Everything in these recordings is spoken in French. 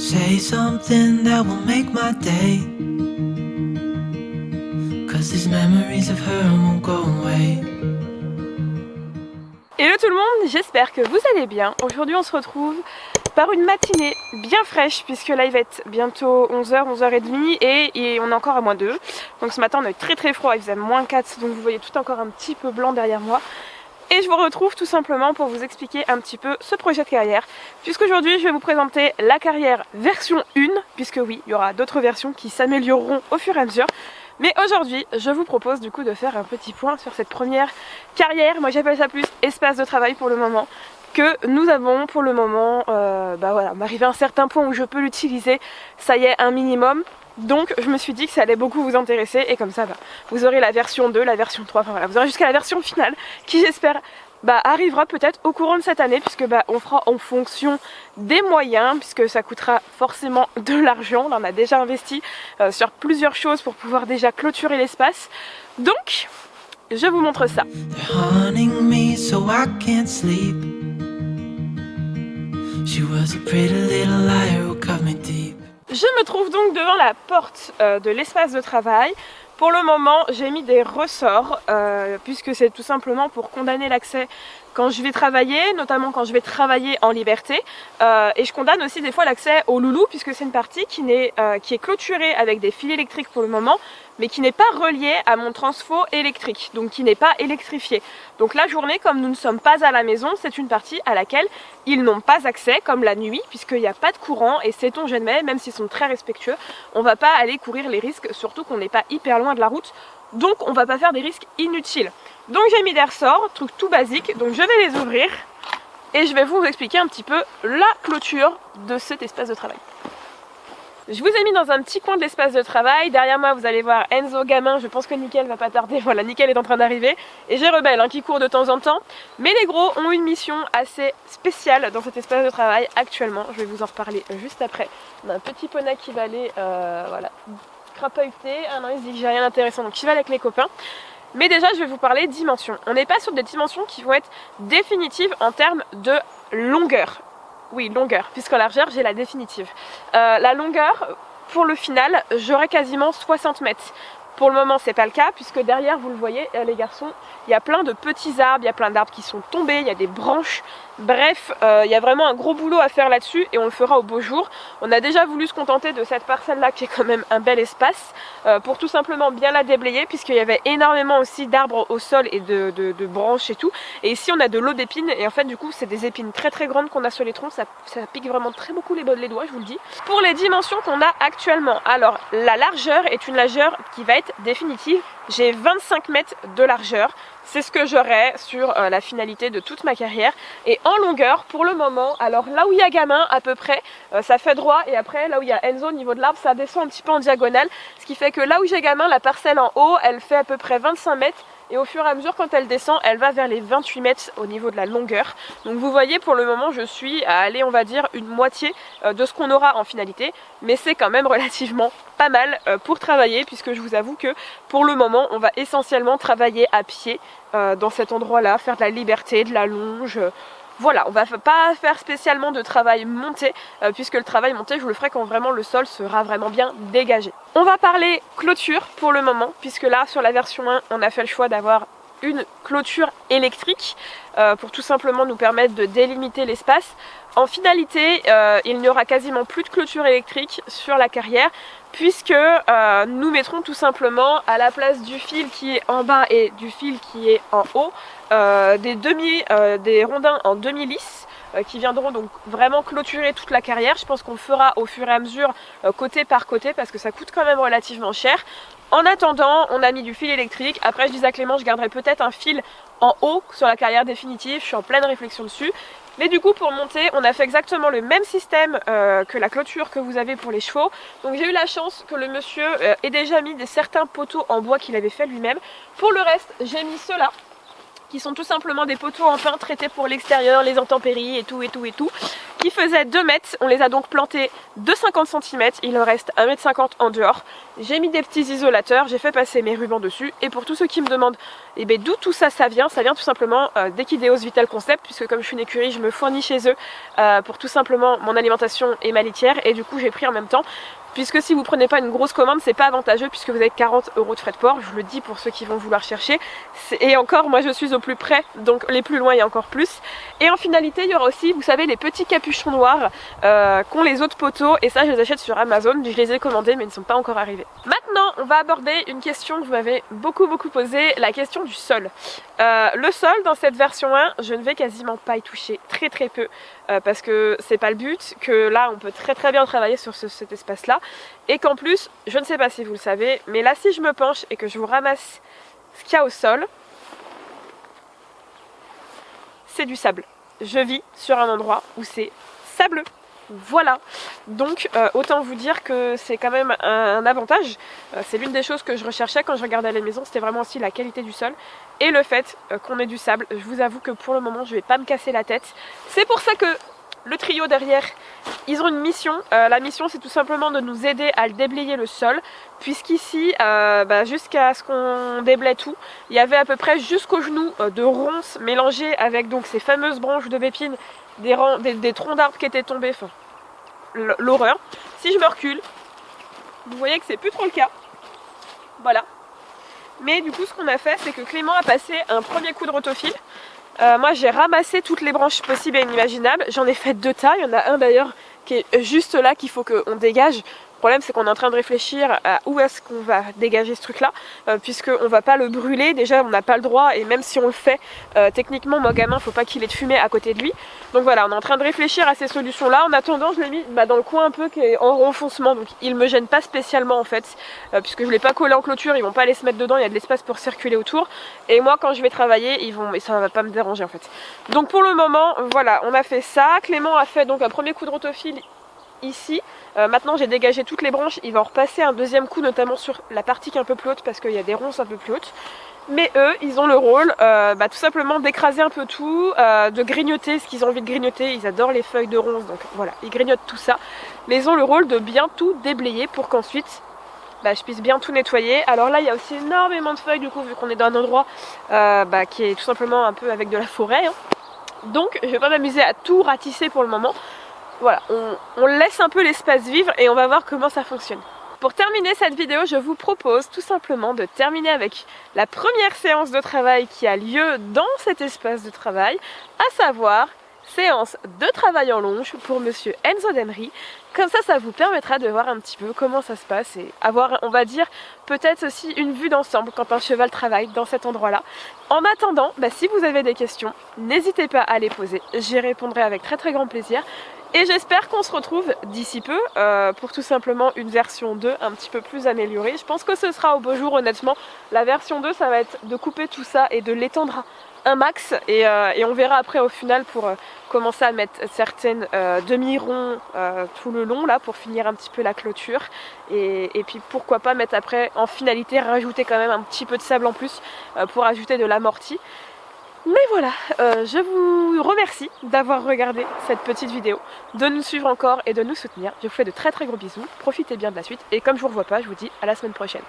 Say something that will make my day, 'cause these memories of her won't go away. Hello tout le monde, j'espère que vous allez bien. Aujourd'hui on se retrouve par une matinée bien fraîche puisque là il va être bientôt 11h, 11h30 et on est encore à -2. Donc ce matin on a eu très froid, il faisait -4, donc vous voyez tout encore un petit peu blanc derrière moi. Et je vous retrouve tout simplement pour vous expliquer un petit peu ce projet de carrière, puisqu'aujourd'hui je vais vous présenter la carrière version 1, puisque oui, il y aura d'autres versions qui s'amélioreront au fur et à mesure. Mais aujourd'hui, je vous propose du coup de faire un petit point sur cette première carrière, moi j'appelle ça plus espace de travail pour le moment, que nous avons pour le moment. Voilà, m'arriver à un certain point où je peux l'utiliser, ça y est, un minimum. Donc je me suis dit que ça allait beaucoup vous intéresser et comme ça vous aurez la version 2, la version 3, enfin voilà, vous aurez jusqu'à la version finale qui j'espère arrivera peut-être au courant de cette année, puisque on fera en fonction des moyens, puisque ça coûtera forcément de l'argent. On a déjà investi sur plusieurs choses pour pouvoir déjà clôturer l'espace. Donc je vous montre ça. Je me trouve donc devant la porte de l'espace de travail. Pour le moment, j'ai mis des ressorts, puisque c'est tout simplement pour condamner l'accès quand je vais travailler, notamment quand je vais travailler en liberté. Et je condamne aussi des fois l'accès au loulou, puisque c'est une partie qui est clôturée avec des fils électriques pour le moment, mais qui n'est pas reliée à mon transfo électrique, donc qui n'est pas électrifiée. Donc la journée, comme nous ne sommes pas à la maison, c'est une partie à laquelle ils n'ont pas accès, comme la nuit, puisqu'il n'y a pas de courant, et sait-on jamais, même s'ils sont très respectueux, on va pas aller courir les risques, surtout qu'on n'est pas hyper loin de la route, donc on va pas faire des risques inutiles. Donc j'ai mis des ressorts, truc tout basique, donc je vais les ouvrir, et je vais vous expliquer un petit peu la clôture de cet espace de travail. Je vous ai mis dans un petit coin de l'espace de travail. Derrière moi vous allez voir Enzo gamin, je pense que Nickel va pas tarder. Voilà, Nickel est en train d'arriver. Et j'ai Rebelle qui court de temps en temps. Mais les gros ont une mission assez spéciale dans cet espace de travail actuellement. Je vais vous en reparler juste après. On a un petit poney qui va aller voilà, crapahuter. Ah non, il se dit que j'ai rien d'intéressant, donc il va aller avec les copains. Mais déjà je vais vous parler dimensions. On n'est pas sur des dimensions qui vont être définitives en termes de longueur. Oui, longueur, puisqu'en largeur j'ai la définitive. La longueur, pour le final, j'aurai quasiment 60 mètres. Pour le moment c'est pas le cas, puisque derrière vous le voyez les garçons, il y a plein de petits arbres, il y a plein d'arbres qui sont tombés, il y a des branches. Bref, il y a vraiment un gros boulot à faire là-dessus et on le fera au beau jour. On a déjà voulu se contenter de cette parcelle-là qui est quand même un bel espace pour tout simplement bien la déblayer, puisqu'il y avait énormément aussi d'arbres au sol et de branches et tout. Et ici on a de l'aubépine et en fait du coup c'est des épines très grandes qu'on a sur les troncs, ça pique vraiment très beaucoup les doigts, je vous le dis. Pour les dimensions qu'on a actuellement, alors la largeur est une largeur qui va être définitive. J'ai 25 mètres de largeur, c'est ce que j'aurai sur la finalité de toute ma carrière. Et en longueur, pour le moment, alors là où il y a gamin à peu près, ça fait droit, et après là où il y a Enzo au niveau de l'arbre, ça descend un petit peu en diagonale. Ce qui fait que là où j'ai gamin, la parcelle en haut, elle fait à peu près 25 mètres. Et au fur et à mesure, quand elle descend, elle va vers les 28 mètres au niveau de la longueur. Donc vous voyez, pour le moment, je suis à aller, on va dire, une moitié de ce qu'on aura en finalité. Mais c'est quand même relativement pas mal pour travailler, puisque je vous avoue que pour le moment, on va essentiellement travailler à pied dans cet endroit-là, faire de la liberté, de la longe. Voilà, on va pas faire spécialement de travail monté, puisque le travail monté, je vous le ferai quand vraiment le sol sera vraiment bien dégagé. On va parler clôture pour le moment, puisque là, sur la version 1, on a fait le choix d'avoir une clôture électrique pour tout simplement nous permettre de délimiter l'espace. En finalité, il n'y aura quasiment plus de clôture électrique sur la carrière, puisque nous mettrons tout simplement à la place du fil qui est en bas et du fil qui est en haut des rondins en demi-lisse qui viendront donc vraiment clôturer toute la carrière. Je pense qu'on le fera au fur et à mesure côté par côté, parce que ça coûte quand même relativement cher. En attendant, on a mis du fil électrique. Après, je disais à Clément, je garderai peut-être un fil en haut sur la carrière définitive. Je suis en pleine réflexion dessus. Mais du coup, pour monter, on a fait exactement le même système que la clôture que vous avez pour les chevaux. Donc j'ai eu la chance que le monsieur ait déjà mis certains poteaux en bois qu'il avait fait lui-même. Pour le reste, j'ai mis ceux-là. qui sont tout simplement des poteaux en pin traités pour l'extérieur, les intempéries et tout, qui faisaient 2 mètres. On les a donc plantés de 50 cm, il en reste 1,50 m en dehors. J'ai mis des petits isolateurs, j'ai fait passer mes rubans dessus, et pour tous ceux qui me demandent d'où tout ça vient tout simplement d'Equideos Vital Concept, puisque comme je suis une écurie, je me fournis chez eux pour tout simplement mon alimentation et ma litière, et du coup j'ai pris en même temps. Puisque si vous prenez pas une grosse commande, c'est pas avantageux puisque vous avez 40 € de frais de port, je vous le dis pour ceux qui vont vouloir chercher. Et encore, moi je suis au plus près, donc les plus loin il y a encore plus. Et en finalité, il y aura aussi, vous savez, les petits capuchons noirs qu'ont les autres poteaux, et ça je les achète sur Amazon, je les ai commandés mais ils ne sont pas encore arrivés. Maintenant, on va aborder une question que vous m'avez beaucoup posée, la question du sol. Le sol dans cette version 1, je ne vais quasiment pas y toucher, très peu, parce que c'est pas le but, que là on peut très bien travailler sur cet espace là, et qu'en plus, je ne sais pas si vous le savez, mais là si je me penche et que je vous ramasse ce qu'il y a au sol, c'est du sable. Je vis sur un endroit où c'est sableux. Voilà, donc autant vous dire que c'est quand même un avantage. C'est l'une des choses que je recherchais quand je regardais les maisons, c'était vraiment aussi la qualité du sol et le fait qu'on ait du sable. Je vous avoue que pour le moment je vais pas me casser la tête. C'est pour ça que le trio derrière, ils ont une mission. La mission c'est tout simplement de nous aider à déblayer le sol, puisqu'ici jusqu'à ce qu'on déblaye tout, il y avait à peu près jusqu'au genou de ronces mélangées avec donc ces fameuses branches d'aubépine, des troncs d'arbres qui étaient tombés, enfin l'horreur. Si je me recule, vous voyez que c'est plus trop le cas. Voilà. Mais du coup ce qu'on a fait, c'est que Clément a passé un premier coup de rotofil. Moi j'ai ramassé toutes les branches possibles et inimaginables. J'en ai fait 2 tas, il y en a un d'ailleurs qui est juste là qu'il faut qu'on dégage. Le problème c'est qu'on est en train de réfléchir à où est-ce qu'on va dégager ce truc là, puisqu'on va pas le brûler, déjà on n'a pas le droit, et même si on le fait, techniquement mon gamin faut pas qu'il ait de fumée à côté de lui. Donc voilà, on est en train de réfléchir à ces solutions là. En attendant je l'ai mis dans le coin un peu qui est en renfoncement, donc il me gêne pas spécialement en fait, puisque je l'ai pas collé en clôture, ils vont pas aller se mettre dedans, il y a de l'espace pour circuler autour, et moi quand je vais travailler et ça va pas me déranger en fait. Donc pour le moment voilà, on a fait ça. Clément a fait donc un premier coup de rotofil ici. Maintenant j'ai dégagé toutes les branches, il va en repasser un deuxième coup notamment sur la partie qui est un peu plus haute parce qu'il y a des ronces un peu plus hautes. Mais eux ils ont le rôle tout simplement d'écraser un peu tout, de grignoter ce qu'ils ont envie de grignoter. Ils adorent les feuilles de ronces, donc voilà, ils grignotent tout ça. Mais ils ont le rôle de bien tout déblayer pour qu'ensuite je puisse bien tout nettoyer. Alors là il y a aussi énormément de feuilles du coup, vu qu'on est dans un endroit qui est tout simplement un peu avec de la forêt, hein. Donc je vais pas m'amuser à tout ratisser pour le moment. Voilà, on laisse un peu l'espace vivre et on va voir comment ça fonctionne. Pour terminer cette vidéo, je vous propose tout simplement de terminer avec la première séance de travail qui a lieu dans cet espace de travail, à savoir séance de travail en longe pour monsieur Enzo Denry. Comme ça vous permettra de voir un petit peu comment ça se passe et avoir, on va dire, peut-être aussi une vue d'ensemble quand un cheval travaille dans cet endroit-là. En attendant, si vous avez des questions, n'hésitez pas à les poser, j'y répondrai avec très grand plaisir. Et j'espère qu'on se retrouve d'ici peu pour tout simplement une version 2 un petit peu plus améliorée. Je pense que ce sera au beau jour honnêtement. La version 2 ça va être de couper tout ça et de l'étendre un max, et on verra après au final pour commencer à mettre certaines demi-ronds tout le long là pour finir un petit peu la clôture, et puis pourquoi pas mettre après en finalité, rajouter quand même un petit peu de sable en plus pour ajouter de l'amorti. Mais voilà, je vous remercie d'avoir regardé cette petite vidéo, de nous suivre encore et de nous soutenir. Je vous fais de très gros bisous, profitez bien de la suite, et comme je vous revois pas, je vous dis à la semaine prochaine.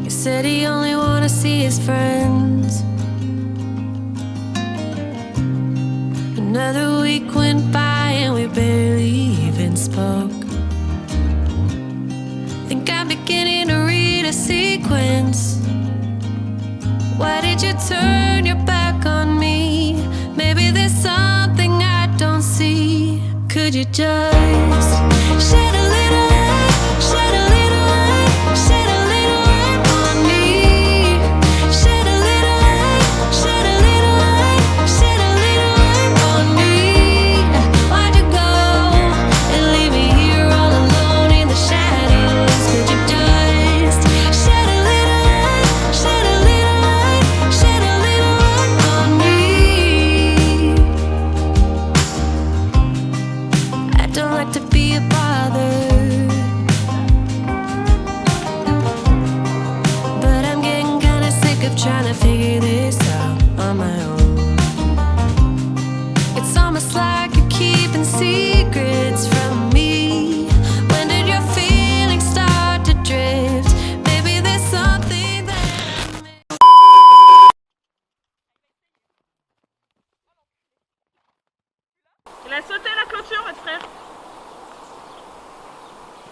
Said he only wanna see his friends. Another week went by and we barely even spoke. Think I'm beginning to read a sequence. Why did you turn your back on me? Maybe there's something I don't see. Could you just shed a little light, shed a little light, shed a little light on me? Shed a little light, shed a little light, shed a little light on me. Why'd you go and leave me here all alone in the shadows? Could you just shed a little light, shed a little light, shed a little light on me?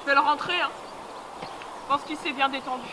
Je vais le rentrer, hein. Je pense qu'il s'est bien détendu.